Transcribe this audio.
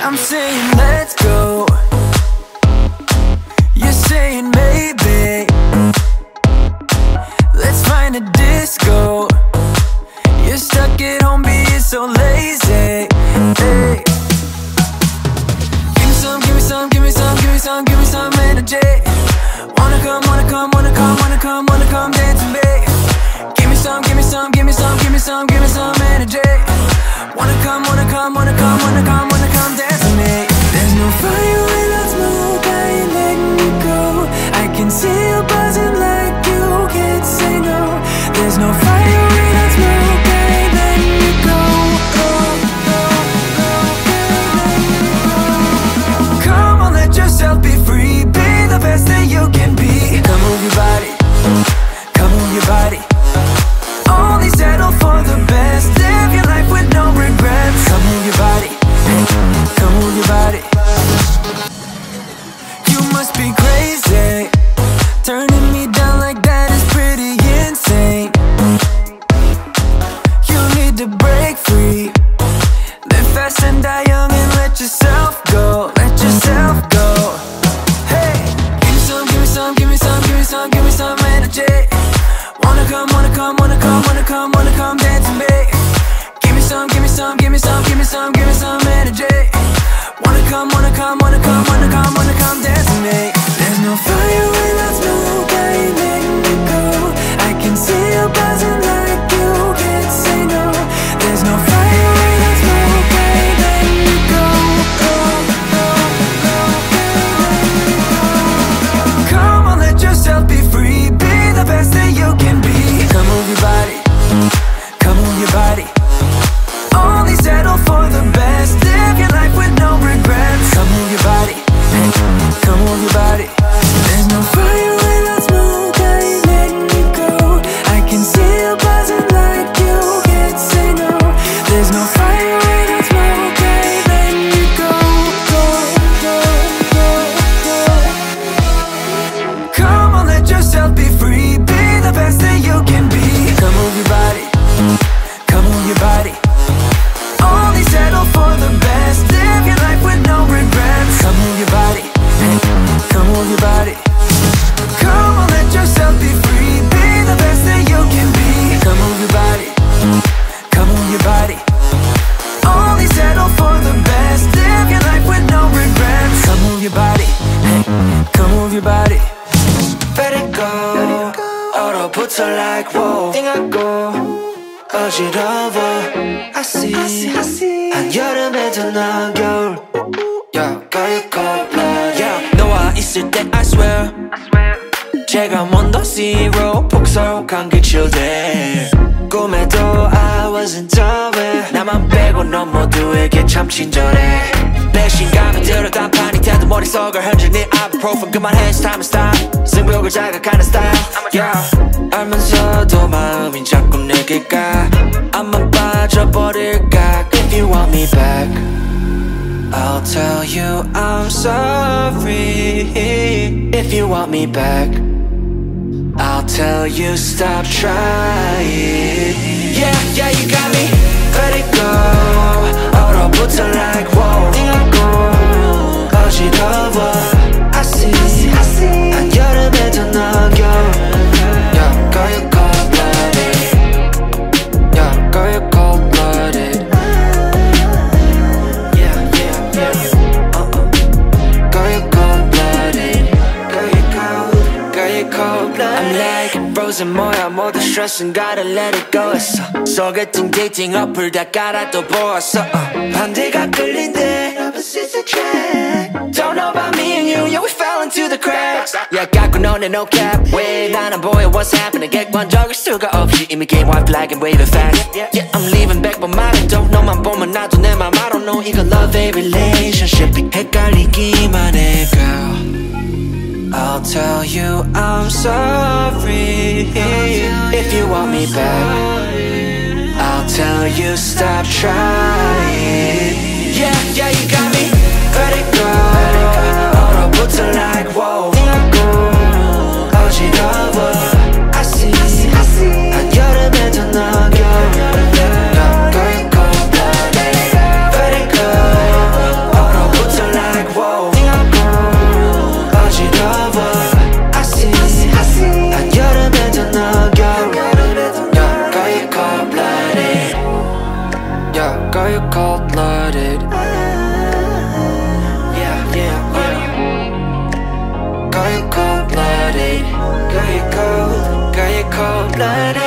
I'm saying let's go, you're saying maybe. Let's find a disco. You're stuck at home being so lazy. Hey. Give me some, give me some, give me some, give me some, give me some energy. Wanna come, wanna come, wanna come, wanna come, wanna come dance with me. Give me some, give me some, give me some, give me some, give me some energy. Wanna come, wanna come, wanna come, wanna come, wanna come dance with me. There's no fire without smoke, I ain't letting you go. I can see you buzzing like you can't say no. There's no fire without smoke, I ain't letting you go. Come on, let yourself be free, be the best that you can be. Come move your body, come move your body. Only settle for the best, live your life with no regrets. Come move your body, come move your body. You must be crazy, turning me down like that is pretty insane. You need to break free, live fast and die young and let yourself go, let yourself go. Hey, give me some, give me some, give me some, give me some, give me some energy. Wanna come, wanna come, wanna come, wanna come, wanna come dance with me. Give me some, give me some, give me some, give me some, give me some energy. Wanna come, wanna come, wanna come, wanna come, wanna come dance with me. There's no fire without smoke, I ain't letting you go. I can see you buzzing like you can't say no. There's no fire without smoke, I ain't letting you go. Come on, let yourself be free, be the best that you can be. Come move your body, come move your body. Only settle for the best, live your life with no regrets. Come move your body, come move your body. There's no fire without smoke, I ain't letting you go. I can see you buzzing like you can't say no. There's no fire without smoke, I ain't letting you go. Come on, let yourself be free, be the best that you can be. Come move your body, come move your body. Only settle for the best, live your life with no regrets. Come move your body, come move your body. Come on, let yourself be free, be the best that you can be. Come move your body, come move your body. Only settle for the best, live your life with no regrets. Come move your body, come move your body. Let it go, 얼어붙어 like whoa. 띵하고 어지러워 I see 한여름에도 넌 겨울 Yeah, girl you cold blood Yeah, 너와 있을 때 I swear 제가 먼저 zero 폭설한 기출들 꿈에도 I wasn't aware 나만 빼고 넌 모두에게 참 친절해 내 신감을 들어 단판이 태도 머릿속을 흔드는 ibuprofen 그만해 it's time to stop 승부욕을 자극하는 style Yeah 알면서도 마음이 자꾸 내게 가 안만 빠져버릴까 If you want me back I'll tell you I'm sorry If you want me back I'll tell you stop trying Yeah, yeah, you got me Let it go 얼어붙어 like whoa 띵하고 어지러워 I see 한여름에도 넌 겨울 Yeah, girl you cold-blooded Yeah, girl you cold-blooded Yeah, yeah, yeah Girl you cold-blooded Girl you cold, girl you cold-blooded I'm like frozen 뭐야 모두 stress은 gotta let it go 했어 소개팅 데이팅 어플 다 깔아 또 보았어 반대가 끌린대 opposites attract Don't know about me and you, yeah we fell into the cracks Yeah 갖고 너네 no cap 왜 나는 보여 what's happening 객관적일 수가 없이 이미 game white flag and wave it fast Yeah I'm leaving back but 말은 don't 너만 보면 나도 내 맘 I don't know 이건 love a relationship 헷갈리기만 해 girl I'll tell you I'm sorry If you want me back I'll tell you stop trying Yeah, yeah, you got me Let it go 얼어붙어 like whoa 띵하고 어지러워 I see 한여름에도 넌 겨울 Girl, you cold Girl, you cold-blooded. Yeah, yeah, yeah. Girl, you cold-blooded. Girl, you cold-blooded.